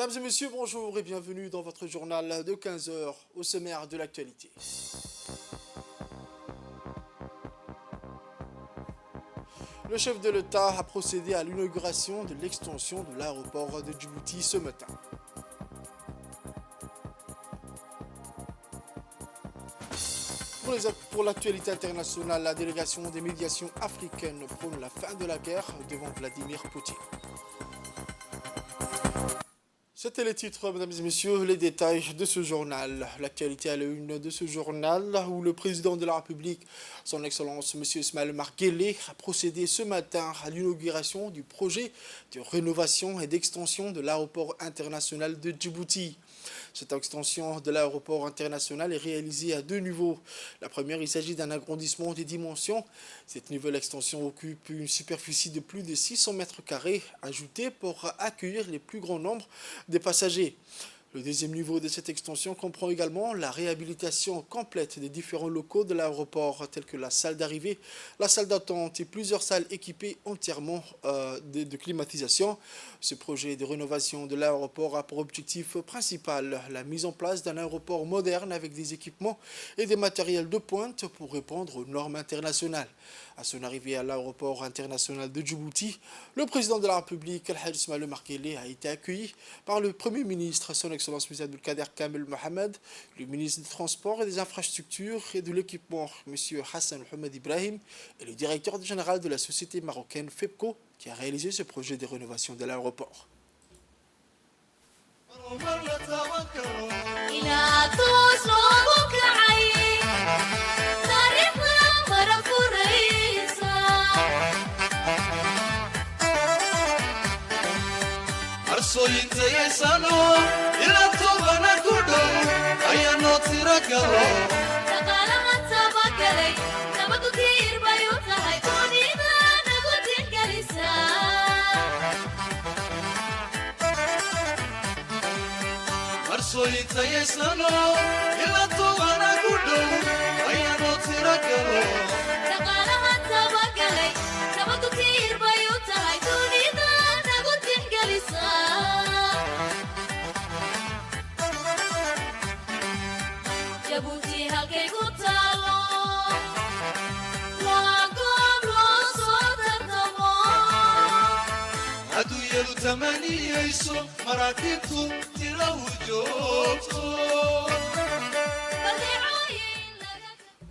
Mesdames et messieurs, bonjour et bienvenue dans votre journal de 15 heures au sommaire de l'actualité. Le chef de l'État a procédé à l'inauguration de l'extension de l'aéroport de Djibouti ce matin. Pour l'actualité internationale, la délégation des médiations africaines prône la fin de la guerre devant Vladimir Poutine. C'était les titres, mesdames et messieurs, les détails de ce journal. L'actualité à la une de ce journal, où le président de la République, son Excellence M. Ismaël Omar Guelleh, a procédé ce matin à l'inauguration du projet de rénovation et d'extension de l'aéroport international de Djibouti. Cette extension de l'aéroport international est réalisée à deux niveaux. La première, il s'agit d'un agrandissement des dimensions. Cette nouvelle extension occupe une superficie de plus de 600 mètres carrés, ajoutée pour accueillir les plus grands nombres de passagers. Le deuxième niveau de cette extension comprend également la réhabilitation complète des différents locaux de l'aéroport, tels que la salle d'arrivée, la salle d'attente et plusieurs salles équipées entièrement de climatisation. Ce projet de rénovation de l'aéroport a pour objectif principal la mise en place d'un aéroport moderne avec des équipements et des matériels de pointe pour répondre aux normes internationales. À son arrivée à l'aéroport international de Djibouti, le président de la République, Al-Hajj Ismaël Omar Guelleh, a été accueilli par le Premier ministre, son Excellence M. Abdelkader Kamel Mohamed, le ministre des Transports et des Infrastructures et de l'Équipement, M. Hassan Mohamed Ibrahim, et le directeur général de la société marocaine FEPCO, qui a réalisé ce projet de rénovation de l'aéroport.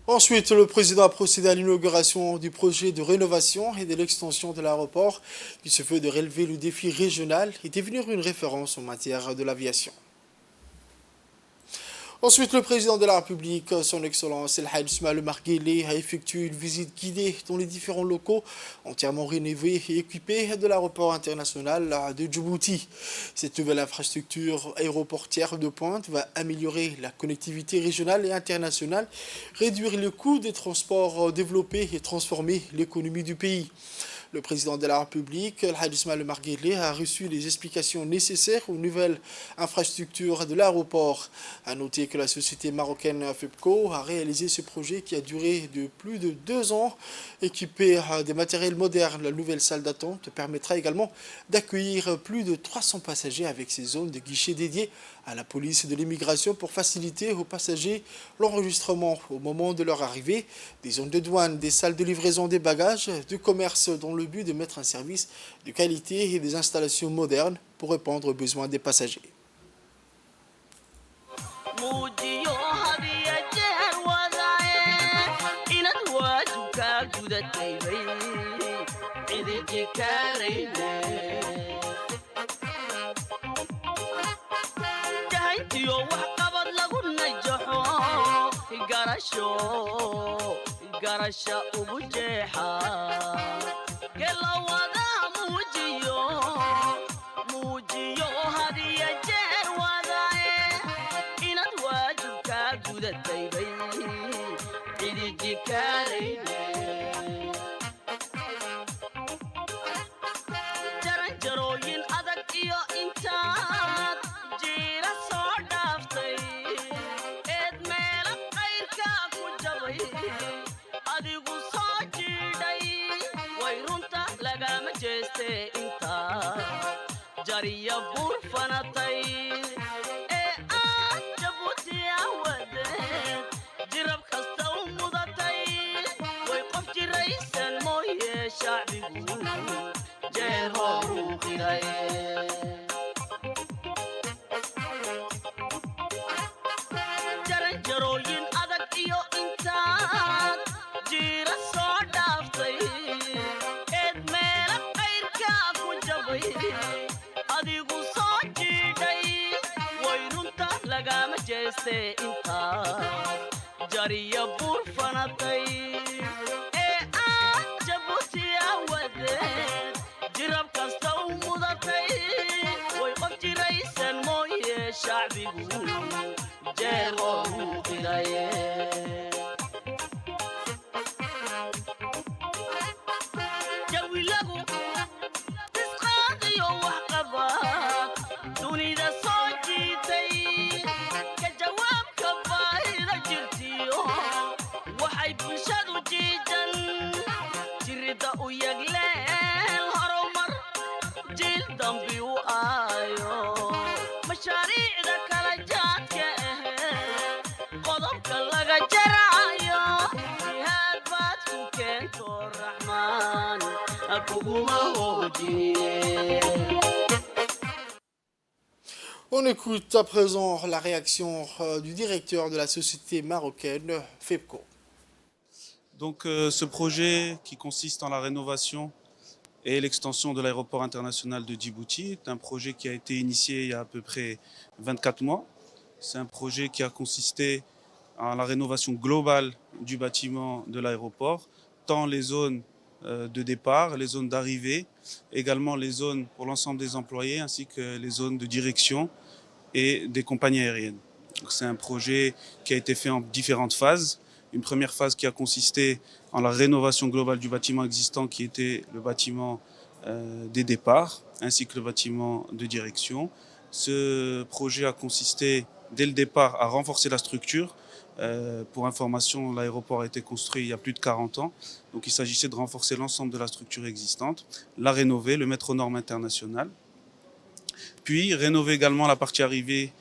Ensuite, le président a procédé à l'inauguration du projet de rénovation et de l'extension de l'aéroport qui se veut de relever le défi régional et devenir une référence en matière de l'aviation. Ensuite, le président de la République, son Excellence El-Hajj Ismaël Omar Guelleh, a effectué une visite guidée dans les différents locaux entièrement rénovés et équipés de l'aéroport international de Djibouti. Cette nouvelle infrastructure aéroportière de pointe va améliorer la connectivité régionale et internationale, réduire le coût des transports, développer et transformer l'économie du pays. Le président de la République, Al-Hajj Ismaël Omar Guelleh, a reçu les explications nécessaires aux nouvelles infrastructures de l'aéroport. A noter que la société marocaine FEPCO a réalisé ce projet qui a duré de plus de 2 ans. Équipé des matériels modernes, la nouvelle salle d'attente permettra également d'accueillir plus de 300 passagers avec ses zones de guichets dédiées à la police de l'immigration pour faciliter aux passagers l'enregistrement au moment de leur arrivée, des zones de douane, des salles de livraison des bagages, du commerce dans le but de mettre un service de qualité et des installations modernes pour répondre aux besoins des passagers. garasha ugu jeexa gelawada muujiyo hadiya jeer wadae inad waajibka gudatay bay idiji karayne jaranjarooyin adag iyo intaad jiira soo dhaaftay eed meela qayrka ku jabay adigu soo jiidhay way runta lagama jeeste intaa jariya buur fanatay jarooyin adag iyo intaad jiira soo dhaaftay eed meela qayrka ku jabay adigu soo jiidhay way runta lagama jeeste intaad jariya buur fanatay ee aad jabuutiya wadeed jirab kasta u mudatay way qof jiraysan mooye shacbigu jeer oo u qiraye jawilagu isqaadiyo wax qabaad dunida soo jiitay ka jawaabka baahida jirtiyo waxay bulshadu jiijan jirida u yagleel horumar jiil dambi u aayo mashaariicda kala jaadka ahee qodobka laga jaraayo jihaad baad ku keento raxmaan kuguma hoojiye. On écoute à présent la réaction du directeur de la société marocaine, FEPCO. Donc ce projet qui consiste en la rénovation et l'extension de l'aéroport international de Djibouti est un projet qui a été initié il y a à peu près 24 mois. C'est un projet qui a consisté en la rénovation globale du bâtiment de l'aéroport, tant les zones de départ, les zones d'arrivée, également les zones pour l'ensemble des employés ainsi que les zones de direction et des compagnies aériennes. C'est un projet qui a été fait en différentes phases. Une première phase qui a consisté en la rénovation globale du bâtiment existant qui était le bâtiment des départs ainsi que le bâtiment de direction. Ce projet a consisté dès le départ à renforcer la structure. Pour information, l'aéroport a été construit il y a plus de 40 ans. Donc il s'agissait de renforcer l'ensemble de la structure existante, la rénover, le mettre aux normes internationales. Puis rénover également la partie arrivée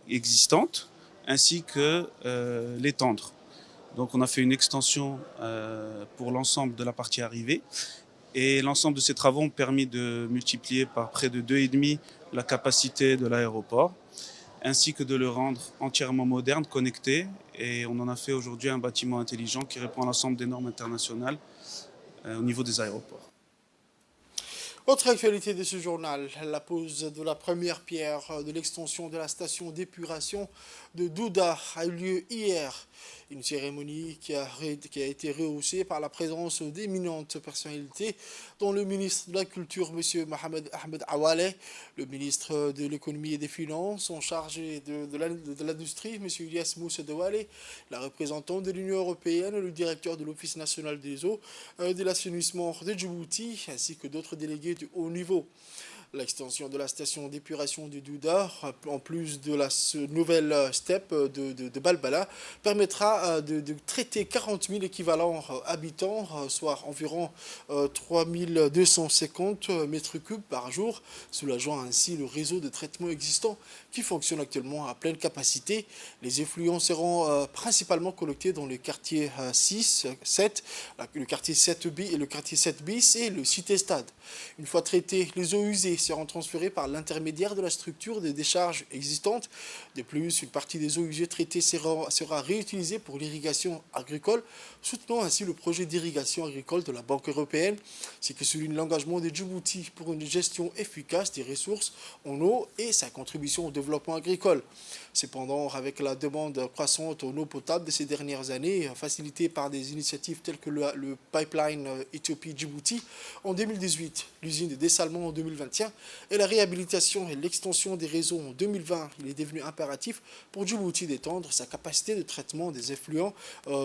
existante, ainsi que l'étendre. Donc on a fait une extension pour l'ensemble de la partie arrivée. Et l'ensemble de ces travaux ont permis de multiplier par près de 2,5 la capacité de l'aéroport, ainsi que de le rendre entièrement moderne, connecté. Et on en a fait aujourd'hui un bâtiment intelligent qui répond à l'ensemble des normes internationales au niveau des aéroports. Autre actualité de ce journal, la pose de la première pierre de l'extension de la station d'épuration de Douda a eu lieu hier. Une cérémonie qui a été rehaussée par la présence d'éminentes personnalités, dont le ministre de la Culture, M. Mohamed Ahmed Awale, le ministre de l'Économie et des Finances, en charge de l'industrie, M. Ilyas Moussa Dewale, la représentante de l'Union européenne, le directeur de l'Office national des eaux, de l'assainissement de Djibouti, ainsi que d'autres délégués de haut niveau. L'extension de la station d'épuration de Douda, en plus de la nouvelle STEP de Balbala, permettra de traiter 40 000 équivalents habitants, soit environ 3 250 mètres cubes par jour, soulageant ainsi le réseau de traitement existant qui fonctionne actuellement à pleine capacité. Les effluents seront principalement collectés dans le quartier 6, 7, le quartier 7B et le quartier 7 bis et le cité-stade. Une fois traités, les eaux usées seront transférées par l'intermédiaire de la structure des décharges existantes. De plus, une partie des eaux usées traitées sera réutilisée pour l'irrigation agricole, soutenant ainsi le projet d'irrigation agricole de la Banque européenne, ce qui souligne l'engagement de Djibouti pour une gestion efficace des ressources en eau et sa contribution au développement agricole. Cependant, avec la demande croissante en eau potable de ces dernières années, facilitée par des initiatives telles que le pipeline Éthiopie-Djibouti en 2018, l'usine de dessalement en 2021 et la réhabilitation et l'extension des réseaux en 2020, il est devenu impératif pour Djibouti d'étendre sa capacité de traitement des effluents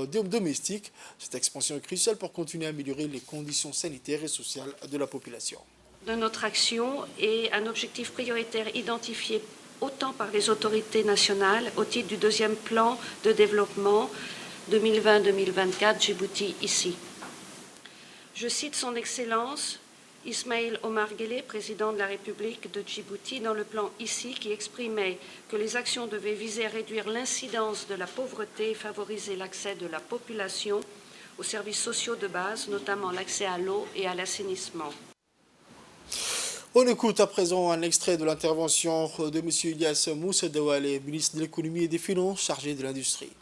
domestiques. Cette expansion est cruciale pour continuer à améliorer les conditions sanitaires et sociales de la population. De notre action est un objectif prioritaire identifié autant par les autorités nationales au titre du deuxième plan de développement 2020-2024 Djibouti ici. Je cite son Excellence Ismaïl Omar Guelleh, président de la République de Djibouti, dans le plan ici qui exprimait que les actions devaient viser à réduire l'incidence de la pauvreté et favoriser l'accès de la population aux services sociaux de base, notamment l'accès à l'eau et à l'assainissement. On écoute à présent un extrait de l'intervention de M. Ilyas Moussa Dawale, ministre de l'économie et des finances chargé de l'industrie.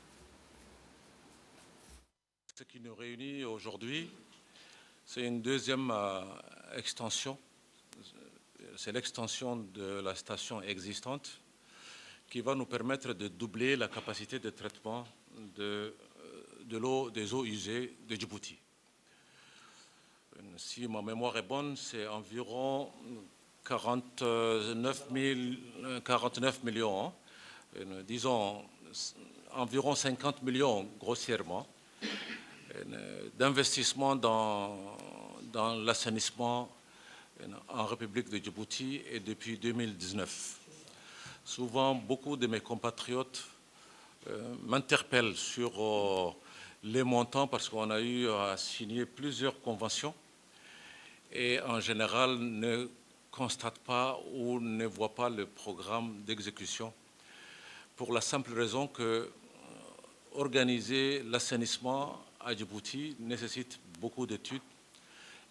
Ce qui nous réunit aujourd'hui, c'est une deuxième extension. C'est l'extension de la station existante qui va nous permettre de doubler la capacité de traitement des eaux usées de Djibouti. Si ma mémoire est bonne, c'est environ 49 millions, hein, disons environ 50 millions grossièrement, d'investissement dans l'assainissement en République de Djibouti et depuis 2019. Souvent, beaucoup de mes compatriotes m'interpellent sur les montants parce qu'on a eu à signer plusieurs conventions et en général ne constatent pas ou ne voient pas le programme d'exécution pour la simple raison que organiser l'assainissement à Djibouti nécessite beaucoup d'études,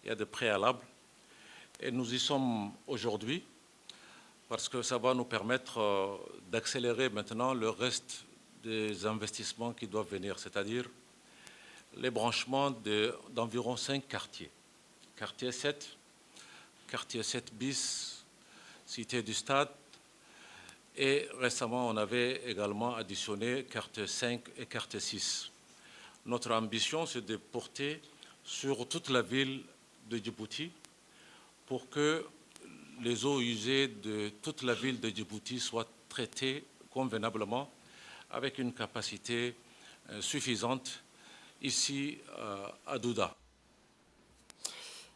il y a des préalables et nous y sommes aujourd'hui parce que ça va nous permettre d'accélérer maintenant le reste des investissements qui doivent venir, c'est-à-dire les branchements d'environ 5 quartiers. Quartier 7, quartier 7 bis, Cité du Stade, et récemment on avait également additionné quartier 5 et quartier 6. Notre ambition, c'est de porter sur toute la ville de Djibouti pour que les eaux usées de toute la ville de Djibouti soient traitées convenablement avec une capacité suffisante ici à Douda.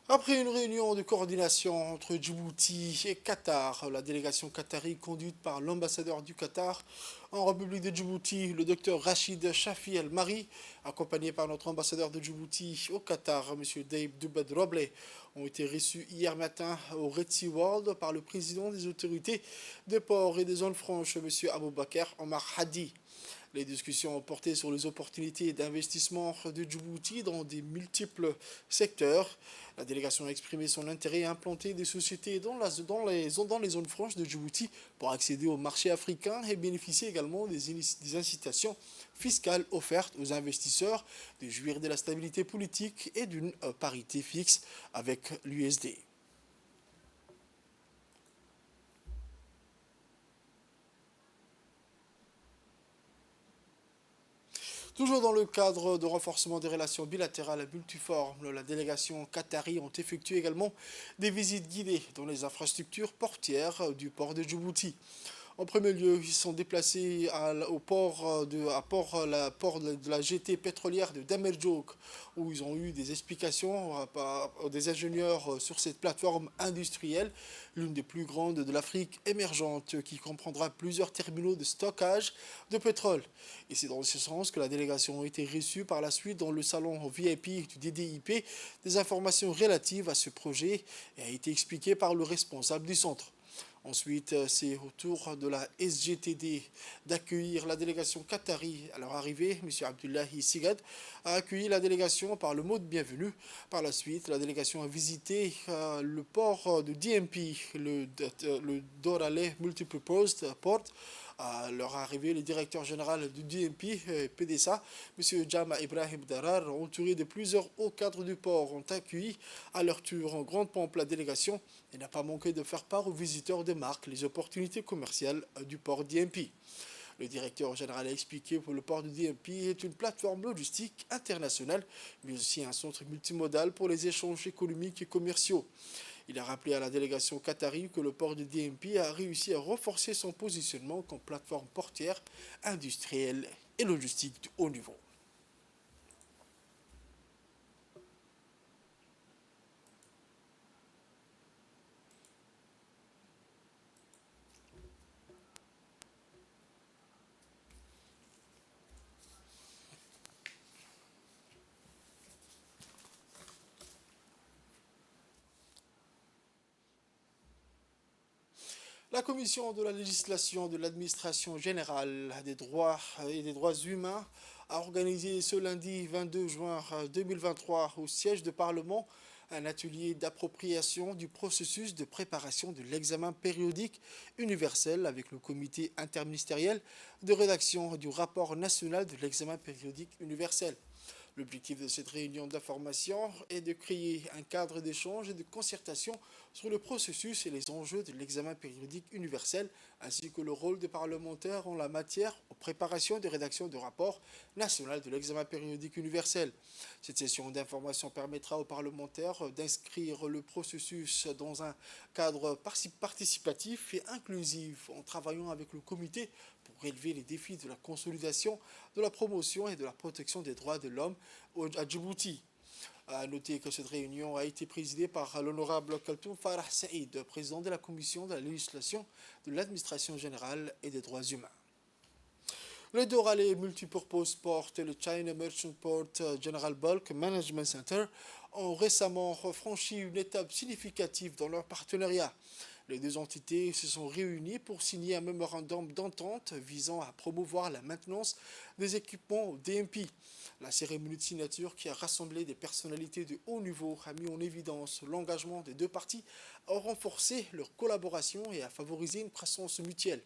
Après une réunion de coordination entre Djibouti et Qatar, la délégation qatari conduite par l'ambassadeur du Qatar en République de Djibouti, le docteur Rachid Chafi El-Mari, accompagné par notre ambassadeur de Djibouti au Qatar, M. Dave Dubed-Roble, ont été reçus hier matin au Red Sea World par le président des autorités des ports et des zones franches, M. Aboubakar Omar Hadi. Les discussions ont porté sur les opportunités d'investissement de Djibouti dans des multiples secteurs. La délégation a exprimé son intérêt à implanter des sociétés dans les zones franches de Djibouti pour accéder au marché africain et bénéficier également des incitations fiscales offertes aux investisseurs, de jouir de la stabilité politique et d'une parité fixe avec l'USD. Toujours dans le cadre de renforcement des relations bilatérales multiformes, la délégation qatari ont effectué également des visites guidées dans les infrastructures portières du port de Djibouti. En premier lieu, ils sont déplacés au port de la GT pétrolière de Damerjog, où ils ont eu des explications des ingénieurs sur cette plateforme industrielle, l'une des plus grandes de l'Afrique émergente, qui comprendra plusieurs terminaux de stockage de pétrole. Et c'est dans ce sens que la délégation a été reçue par la suite dans le salon VIP du DDIP. Des informations relatives à ce projet et a été expliquée par le responsable du centre. Ensuite, c'est au tour de la SGTD d'accueillir la délégation qatari. À leur arrivée, M. Abdullahi Sigad a accueilli la délégation par le mot de bienvenue. Par la suite, la délégation a visité le port de DMP, le Dorale Multipurpose Port. À leur arrivée, le directeur général du DMP, PDSA, M. Jama Ibrahim Darar, entouré de plusieurs hauts cadres du port, ont accueilli à leur tour en grande pompe la délégation et n'a pas manqué de faire part aux visiteurs des marques les opportunités commerciales du port DMP. Le directeur général a expliqué que le port de DMP est une plateforme logistique internationale, mais aussi un centre multimodal pour les échanges économiques et commerciaux. Il a rappelé à la délégation qatari que le port de DMP a réussi à renforcer son positionnement comme plateforme portière, industrielle et logistique de haut niveau. La commission de la législation de l'administration générale des droits et des droits humains a organisé ce lundi 22 juin 2023 au siège du Parlement Un atelier d'appropriation du processus de préparation de l'examen périodique universel avec le comité interministériel de rédaction du rapport national de l'examen périodique universel. L'objectif de cette réunion d'information est de créer un cadre d'échange et de concertation sur le processus et les enjeux de l'examen périodique universel, ainsi que le rôle des parlementaires en la matière aux préparations de rédaction de rapport national de l'examen périodique universel. Cette session d'information permettra aux parlementaires d'inscrire le processus dans un cadre participatif et inclusif en travaillant avec le comité pour relever les défis de la consolidation, de la promotion et de la protection des droits de l'homme à Djibouti. À noter que cette réunion a été présidée par l'honorable Kaltoum Farah Saïd, président de la commission de la législation, de l'administration générale et des droits humains. Le Doralé Multipurpose Port et le China Merchant Port General Bulk Management Center ont récemment franchi une étape significative dans leur partenariat. Les deux entités se sont réunies pour signer un mémorandum d'entente visant à promouvoir la maintenance des équipements DMP. La cérémonie de signature qui a rassemblé des personnalités de haut niveau a mis en évidence l'engagement des deux parties à renforcer leur collaboration et à favoriser une croissance mutuelle.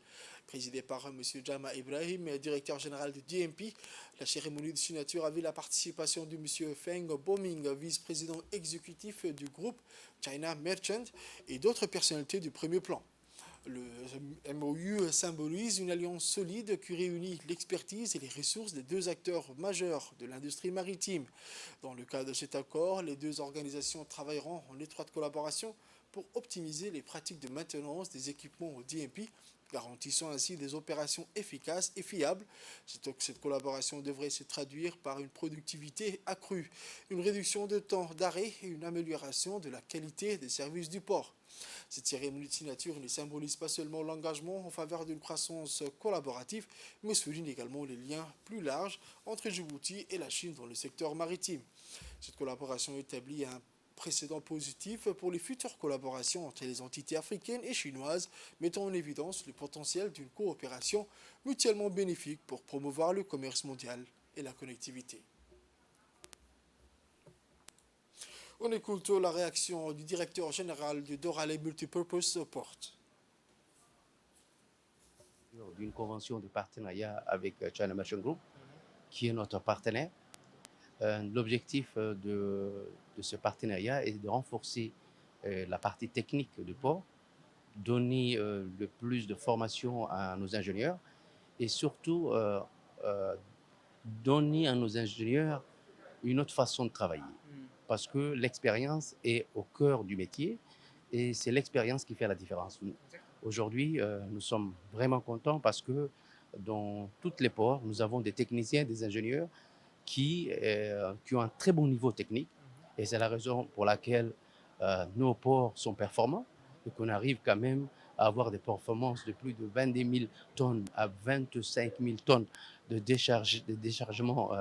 Présidée par M. Jama Ibrahim, directeur général de DMP, la cérémonie de signature avait la participation de M. Feng Boming, vice-président exécutif du groupe China Merchant, et d'autres personnalités du premier plan. Le MOU symbolise une alliance solide qui réunit l'expertise et les ressources des deux acteurs majeurs de l'industrie maritime. Dans le cadre de cet accord, les deux organisations travailleront en étroite collaboration pour optimiser les pratiques de maintenance des équipements au DMP, garantissant ainsi des opérations efficaces et fiables. Cette collaboration devrait se traduire par une productivité accrue, une réduction de temps d'arrêt et une amélioration de la qualité des services du port. Cette cérémonie de signature ne symbolise pas seulement l'engagement en faveur d'une croissance collaborative, mais souligne également les liens plus larges entre Djibouti et la Chine dans le secteur maritime. Cette collaboration établit un précédent positif pour les futures collaborations entre les entités africaines et chinoises, mettant en évidence le potentiel d'une coopération mutuellement bénéfique pour promouvoir le commerce mondial et la connectivité. On écoute la réaction du directeur général du Doralé Multipurpose Port. D'une convention de partenariat avec China Merchant Group, qui est notre partenaire. L'objectif de ce partenariat est de renforcer la partie technique du port, donner le plus de formation à nos ingénieurs et surtout donner à nos ingénieurs une autre façon de travailler. Parce que l'expérience est au cœur du métier et c'est l'expérience qui fait la différence. Aujourd'hui, nous sommes vraiment contents parce que dans tous les ports, nous avons des techniciens, des ingénieurs qui ont un très bon niveau technique. Et c'est la raison pour laquelle nos ports sont performants et qu'on arrive quand même à avoir des performances de plus de 22 000 tonnes à 25 000 tonnes de déchargement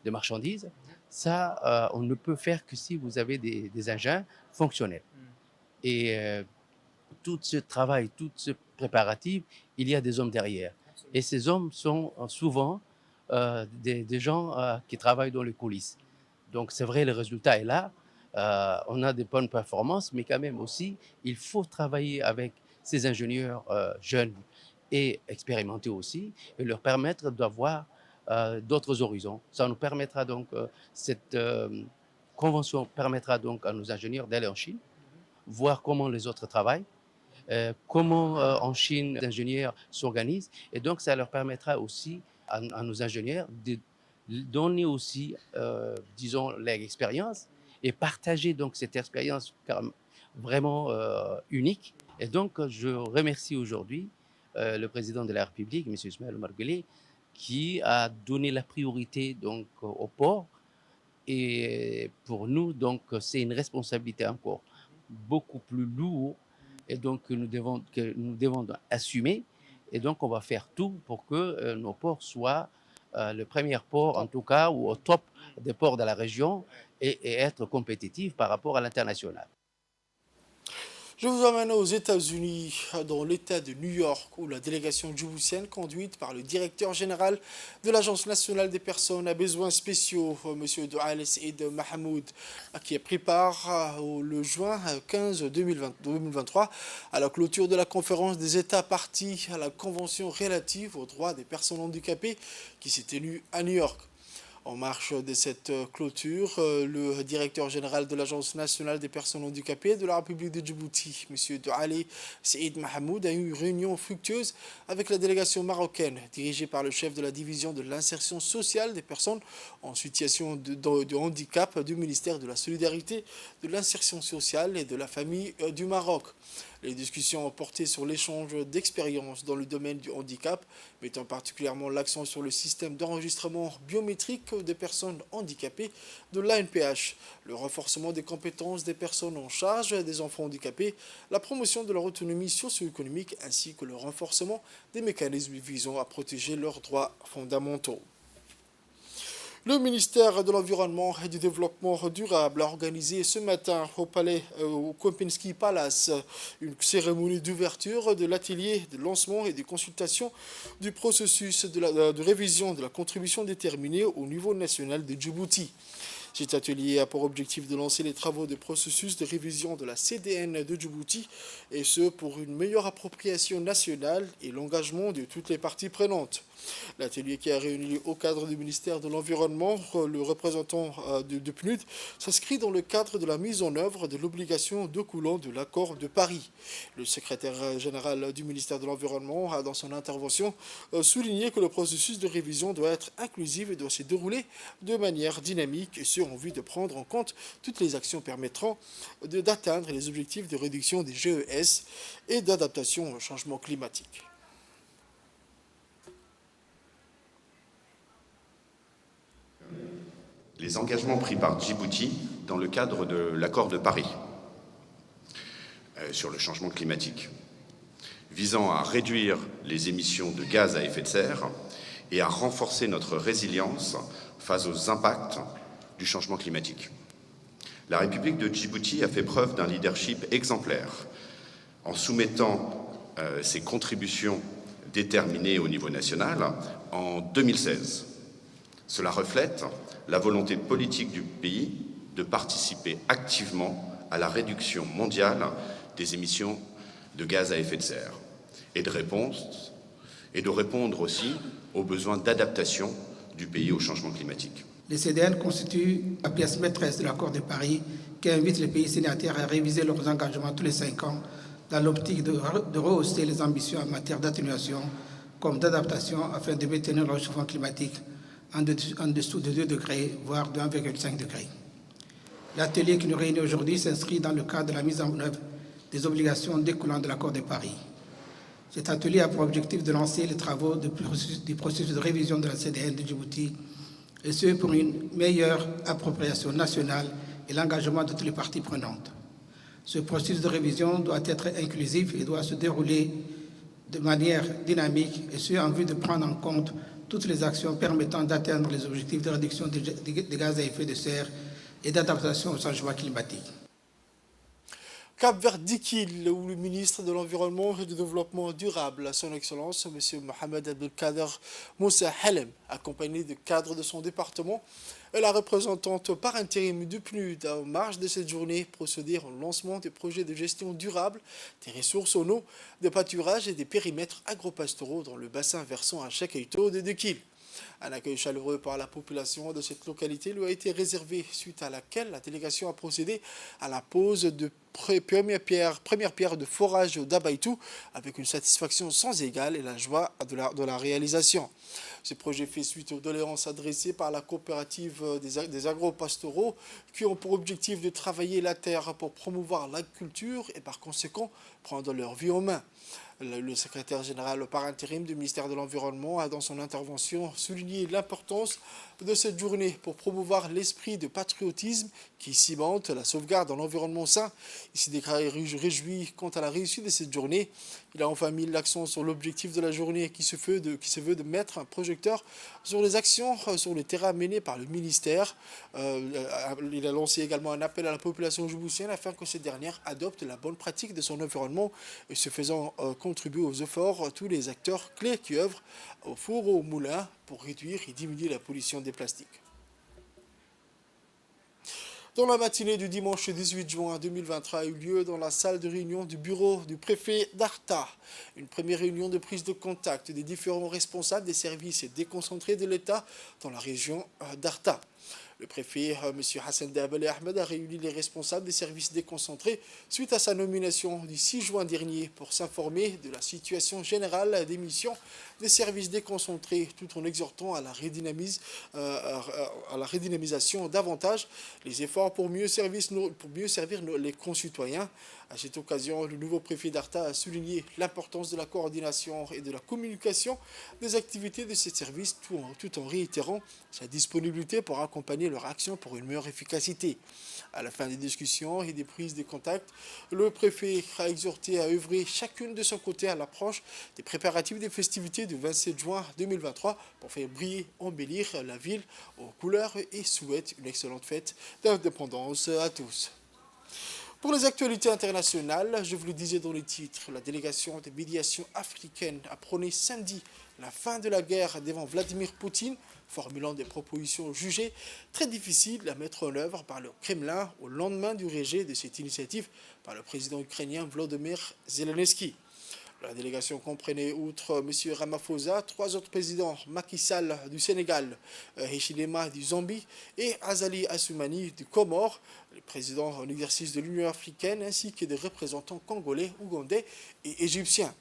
de marchandises. Ça, on ne peut faire que si vous avez des engins fonctionnels. Et tout ce travail, tout ce préparatif, il y a des hommes derrière. Et ces hommes sont souvent des gens qui travaillent dans les coulisses. Donc c'est vrai, le résultat est là. On a des bonnes performances, mais quand même aussi, il faut travailler avec ces ingénieurs jeunes et expérimentés aussi, et leur permettre d'avoir d'autres horizons. Ça nous permettra donc, cette convention permettra donc à nos ingénieurs d'aller en Chine, voir comment les autres travaillent, comment en Chine les ingénieurs s'organisent, et donc ça leur permettra aussi à nos ingénieurs de donner aussi, disons, leur expérience et partager donc cette expérience vraiment unique. Et donc, je remercie aujourd'hui le président de la République, M. Ismaël Omar Guelleh, qui a donné la priorité donc au port. Et pour nous, donc, c'est une responsabilité encore beaucoup plus lourde et donc que nous devons assumer. Et donc, on va faire tout pour que nos ports soient le premier port, en tout cas, ou au top des ports de la région et être compétitifs par rapport à l'international. Je vous emmène aux États-Unis, dans l'État de New York, où la délégation djiboutienne, conduite par le directeur général de l'Agence nationale des personnes à besoins spéciaux, M. Doual Saïd Mahmoud, qui a pris part le juin 15 2023 à la clôture de la conférence des États partis à la Convention relative aux droits des personnes handicapées qui s'est tenue à New York. En marge de cette clôture, le directeur général de l'Agence nationale des personnes handicapées de la République de Djibouti, M. Douali Saïd Mahmoud, a eu une réunion fructueuse avec la délégation marocaine, dirigée par le chef de la division de l'insertion sociale des personnes en situation de handicap du ministère de la Solidarité, de l'insertion sociale et de la famille du Maroc. Les discussions ont porté sur l'échange d'expériences dans le domaine du handicap, mettant particulièrement l'accent sur le système d'enregistrement biométrique des personnes handicapées de l'ANPH, le renforcement des compétences des personnes en charge des enfants handicapés, la promotion de leur autonomie socio-économique ainsi que le renforcement des mécanismes visant à protéger leurs droits fondamentaux. Le ministère de l'Environnement et du Développement durable a organisé ce matin au palais, au Kempinski Palace, une cérémonie d'ouverture de l'atelier de lancement et de consultation du processus de révision de la contribution déterminée au niveau national de Djibouti. Cet atelier a pour objectif de lancer les travaux de processus de révision de la CDN de Djibouti, et ce pour une meilleure appropriation nationale et l'engagement de toutes les parties prenantes. L'atelier qui a réuni au cadre du ministère de l'Environnement le représentant de PNUD s'inscrit dans le cadre de la mise en œuvre de l'obligation découlant de l'accord de Paris. Le secrétaire général du ministère de l'Environnement a dans son intervention souligné que le processus de révision doit être inclusif et doit se dérouler de manière dynamique, et ce en vue de prendre en compte toutes les actions permettant d'atteindre les objectifs de réduction des GES et d'adaptation au changement climatique. Les engagements pris par Djibouti dans le cadre de l'accord de Paris sur le changement climatique, visant à réduire les émissions de gaz à effet de serre et à renforcer notre résilience face aux impacts du changement climatique. La République de Djibouti a fait preuve d'un leadership exemplaire en soumettant ses contributions déterminées au niveau national en 2016. Cela reflète la volonté politique du pays de participer activement à la réduction mondiale des émissions de gaz à effet de serre et de répondre aussi aux besoins d'adaptation du pays au changement climatique. Les CDN constituent la pièce maîtresse de l'accord de Paris qui invite les pays signataires à réviser leurs engagements tous les 5 ans dans l'optique de rehausser les ambitions en matière d'atténuation comme d'adaptation afin de maintenir le réchauffement climatique en dessous de 2 degrés, voire de 1,5 degré. L'atelier qui nous réunit aujourd'hui s'inscrit dans le cadre de la mise en œuvre des obligations découlant de l'accord de Paris. Cet atelier a pour objectif de lancer les travaux du processus de révision de la CDN de Djibouti, et ce pour une meilleure appropriation nationale et l'engagement de toutes les parties prenantes. Ce processus de révision doit être inclusif et doit se dérouler de manière dynamique, et ce en vue de prendre en compte toutes les actions permettant d'atteindre les objectifs de réduction des gaz à effet de serre et d'adaptation au changement climatique. Cap-Vert Dikil, où le ministre de l'Environnement et du Développement durable, son Excellence, M. Mohamed Abdelkader Moussa Halem, accompagné de cadres de son département, et la représentante par intérim du PNUD, en marge de cette journée, procéder au lancement des projets de gestion durable des ressources en eau, de pâturage et des périmètres agropastoraux dans le bassin versant à Chakaito de Dikil. Un accueil chaleureux par la population de cette localité lui a été réservé, suite à laquelle la délégation a procédé à la pose de première pierre de forage d'Abaïtou avec une satisfaction sans égale et la joie de la réalisation. Ce projet fait suite aux doléances adressées par la coopérative des agropastoraux qui ont pour objectif de travailler la terre pour promouvoir l'agriculture et par conséquent prendre leur vie en main. Le secrétaire général par intérim du ministère de l'Environnement a dans son intervention souligné l'importance de cette journée pour promouvoir l'esprit de patriotisme qui cimente la sauvegarde d'un environnement sain. Il s'est déclaré réjoui quant à la réussite de cette journée. Il a enfin mis l'accent sur l'objectif de la journée qui se veut de mettre un projecteur sur les actions sur le terrain menées par le ministère. Il a lancé également un appel à la population djiboutienne afin que cette dernière adopte la bonne pratique de son environnement et se faisant contribuer aux efforts tous les acteurs clés qui œuvrent au four ou au moulin pour réduire et diminuer la pollution des plastiques. Dans la matinée du dimanche 18 juin 2023 a eu lieu dans la salle de réunion du bureau du préfet d'Arta. Une première réunion de prise de contact des différents responsables des services déconcentrés de l'État dans la région d'Arta. Le préfet, M. Hassan Dabali Ahmed, a réuni les responsables des services déconcentrés suite à sa nomination du 6 juin dernier pour s'informer de la situation générale des missions des services déconcentrés tout en exhortant à la redynamisation davantage les efforts pour mieux servir les concitoyens. À cette occasion, le nouveau préfet d'Arta a souligné l'importance de la coordination et de la communication des activités de ces services tout en réitérant sa disponibilité pour accompagner leur action pour une meilleure efficacité. À la fin des discussions et des prises de contact, le préfet a exhorté à œuvrer chacune de son côté à l'approche des préparatifs des festivités du 27 juin 2023 pour faire briller, embellir la ville aux couleurs et souhaite une excellente fête d'indépendance à tous. Pour les actualités internationales, je vous le disais dans les titres, la délégation de médiation africaine a prôné samedi la fin de la guerre devant Vladimir Poutine, formulant des propositions jugées très difficiles à mettre en œuvre par le Kremlin au lendemain du rejet de cette initiative par le président ukrainien Volodymyr Zelensky. La délégation comprenait, outre M. Ramaphosa, 3 autres présidents, Macky Sall du Sénégal, Hichilema du Zambie et Azali Assoumani du Comore, les présidents en exercice de l'Union africaine, ainsi que des représentants congolais, ougandais et égyptiens.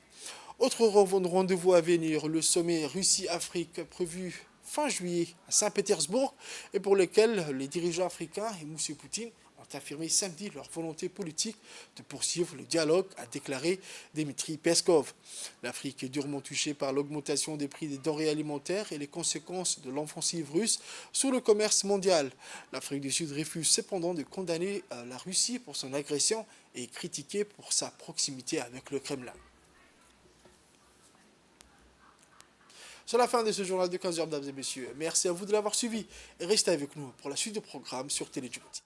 Autre rendez-vous à venir, le sommet Russie-Afrique prévu fin juillet à Saint-Pétersbourg et pour lequel les dirigeants africains et M. Poutine ont affirmé samedi leur volonté politique de poursuivre le dialogue, a déclaré Dmitry Peskov. L'Afrique est durement touchée par l'augmentation des prix des denrées alimentaires et les conséquences de l'offensive russe sur le commerce mondial. L'Afrique du Sud refuse cependant de condamner la Russie pour son agression et est critiquée pour sa proximité avec le Kremlin. C'est la fin de ce journal de 15h, mesdames et messieurs. Merci à vous de l'avoir suivi et restez avec nous pour la suite du programme sur Télé Djibouti.